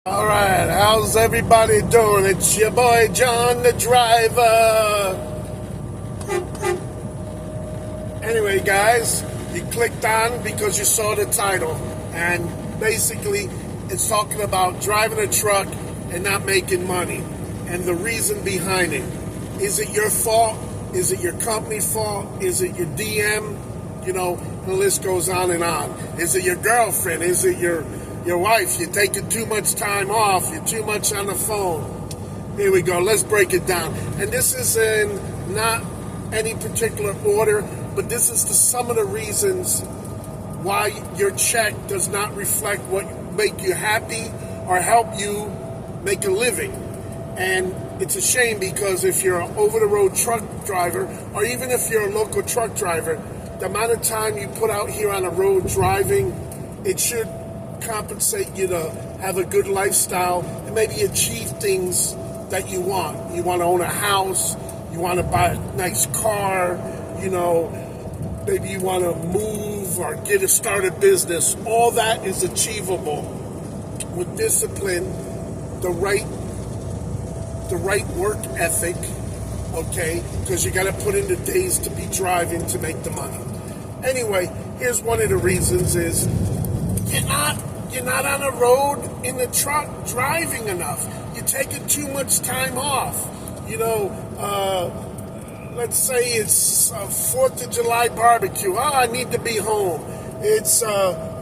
All right, how's everybody doing? It's your boy John the Driver. Anyway, guys, you clicked on because you saw the title, and basically it's talking about driving a truck and not making money, and the reason behind it. Is it your fault? Is it your company's fault? Is it your DM? You know, the list goes on and on. Is it your girlfriend? Is it your wife? You're taking too much time off. You're too much on the phone. Here we go. Let's break it down. And this is in not any particular order, but this is some of the reasons why your check does not reflect what make you happy or help you make a living. And it's a shame because if you're an over-the-road truck driver, or even if you're a local truck driver, the amount of time you put out here on the road driving, it should compensate you to have a good lifestyle and maybe achieve things that you want. You want to own a house, you want to buy a nice car, you know, maybe you want to move or start a business. All that is achievable with discipline, the right work ethic, okay? Because you got to put in the days to be driving to make the money. Anyway, here's one of the reasons is you're not on the road in the truck driving enough. You're taking too much time off. You know, let's say it's 4th of July barbecue. Oh, I need to be home. It's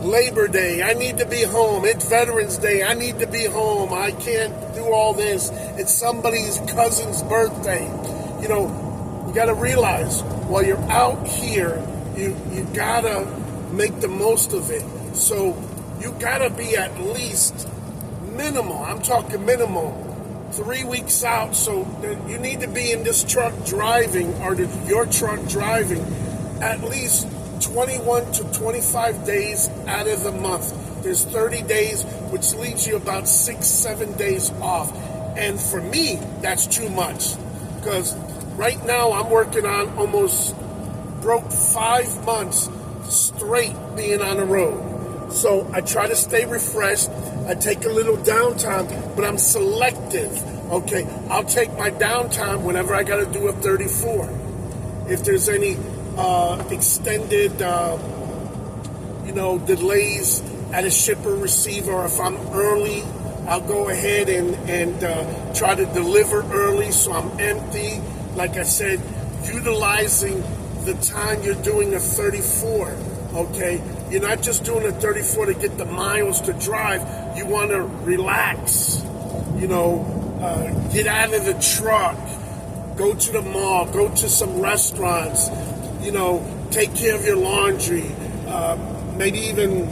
Labor Day. I need to be home. It's Veterans Day. I need to be home. I can't do all this. It's somebody's cousin's birthday. You know, you got to realize while you're out here, you got to make the most of it. So you got to be at least minimal. I'm talking minimal. 3 weeks out. So you need to be in this truck driving or your truck driving at least 21 to 25 days out of the month. There's 30 days, which leaves you about 6-7 days off. And for me, that's too much. Because right now I'm working on almost broke 5 months straight being on the road. So I try to stay refreshed. I take a little downtime, but I'm selective. Okay, I'll take my downtime whenever I got to do a 34. If there's any extended, delays at a shipper receiver, if I'm early, I'll go ahead and try to deliver early so I'm empty. Like I said, utilizing the time you're doing a 34, okay? You're not just doing a 34 to get the miles to drive. You want to relax, get out of the truck, go to the mall, go to some restaurants, take care of your laundry, maybe even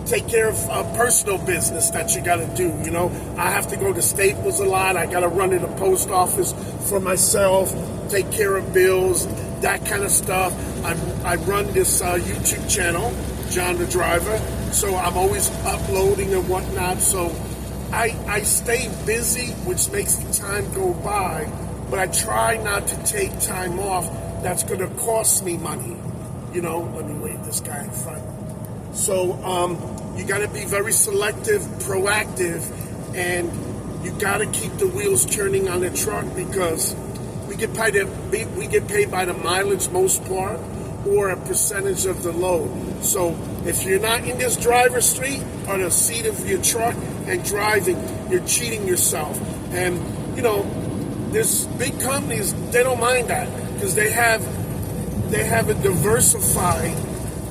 take care of personal business that you got to do. I have to go to Staples a lot. I got to run to the post office for myself, take care of bills, that kind of stuff. I run this YouTube channel, John the Driver, so I'm always uploading and whatnot. So I stay busy, which makes the time go by, but I try not to take time off that's going to cost me money. Let me wave this guy in front. So you got to be very selective, proactive, and you got to keep the wheels turning on the truck because we get paid by the mileage most part or a percentage of the load. So if you're not in this driver's seat or the seat of your truck and driving, you're cheating yourself. And there's big companies, they don't mind that because they have a diversified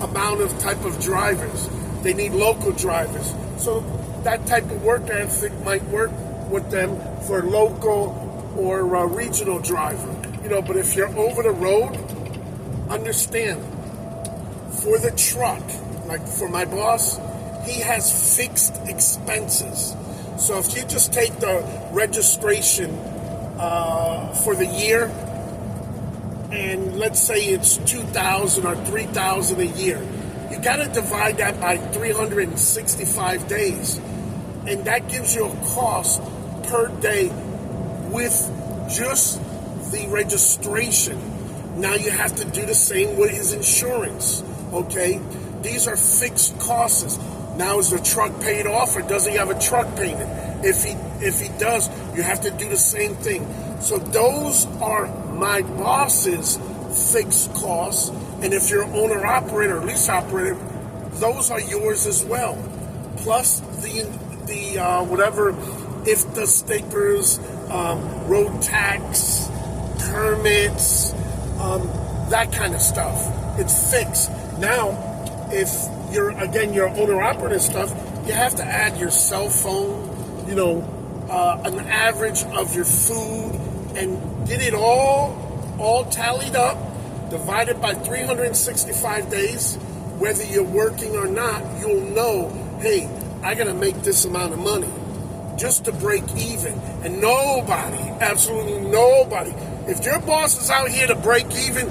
amount of type of drivers. They need local drivers. So that type of work ethic might work with them for local or regional driver. But if you're over the road, understand, for the truck, like for my boss, he has fixed expenses. So if you just take the registration for the year, and let's say it's $2,000 or $3,000 a year, you got to divide that by 365 days, and that gives you a cost per day with just the registration. Now you have to do the same with his insurance, okay? These are fixed costs. Now is the truck paid off, or does he have a truck payment? If he does, you have to do the same thing. So those are my boss's fixed costs, and if you're owner operator or lease operator, those are yours as well. Plus the whatever, if the stickers, road tax, permits, that kind of stuff. It's fixed. Now, if you're owner operator stuff, you have to add your cell phone, an average of your food, and get it all tallied up, divided by 365 days. Whether you're working or not, you'll know, hey, I gotta make this amount of money just to break even. And nobody, absolutely nobody, if your boss is out here to break even,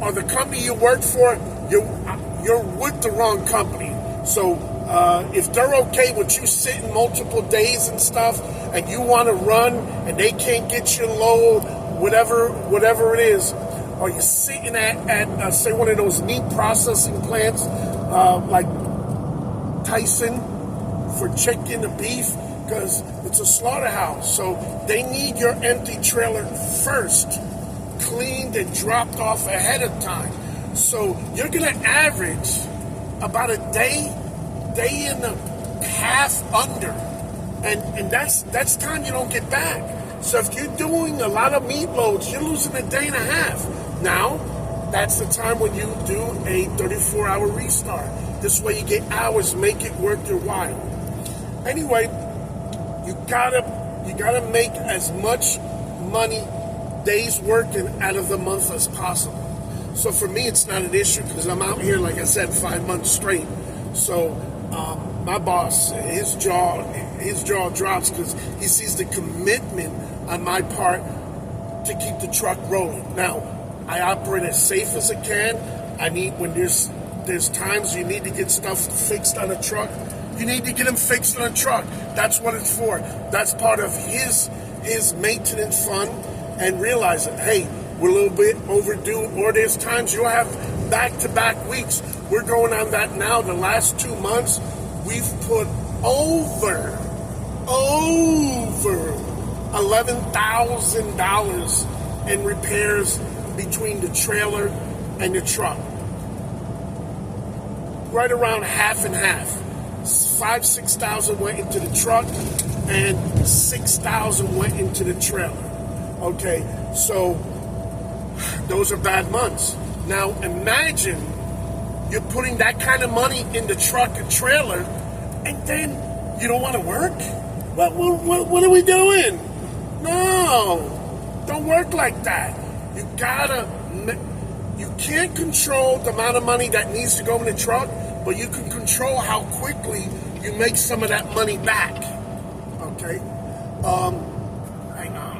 or the company you work for, you're with the wrong company. So if they're okay with you sitting multiple days and stuff, and you want to run and they can't get your load, whatever it is, or you're sitting at say one of those meat processing plants like Tyson for chicken and beef, because it's a slaughterhouse. So they need your empty trailer first, cleaned and dropped off ahead of time. So you're going to average about a day and a half under. And that's time you don't get back. So if you're doing a lot of meat loads, you're losing a day and a half. Now, that's the time when you do a 34-hour restart. This way you get hours, make it worth your while. Anyway, you gotta make as much money, days working out of the month as possible. So for me, it's not an issue because I'm out here, like I said, 5 months straight. So my boss, his jaw drops because he sees the commitment on my part to keep the truck rolling. Now, I operate as safe as I can. When there's times you need to get stuff fixed on a truck, you need to get them fixed on a truck. That's what it's for. That's part of his maintenance fund. And realize that, hey, we're a little bit overdue, or there's times you'll have back-to-back weeks. We're going on that now. The last 2 months, we've put over $11,000 in repairs between the trailer and the truck. Right around half and half. 5,000-6,000 went into the truck, and 6,000 went into the trailer. Okay, so those are bad months. Now imagine you're putting that kind of money in the truck and trailer, and then you don't want to work? What are we doing? No, don't work like that. You can't control the amount of money that needs to go in the truck, but you can control how quickly you make some of that money back. Okay? Hang on.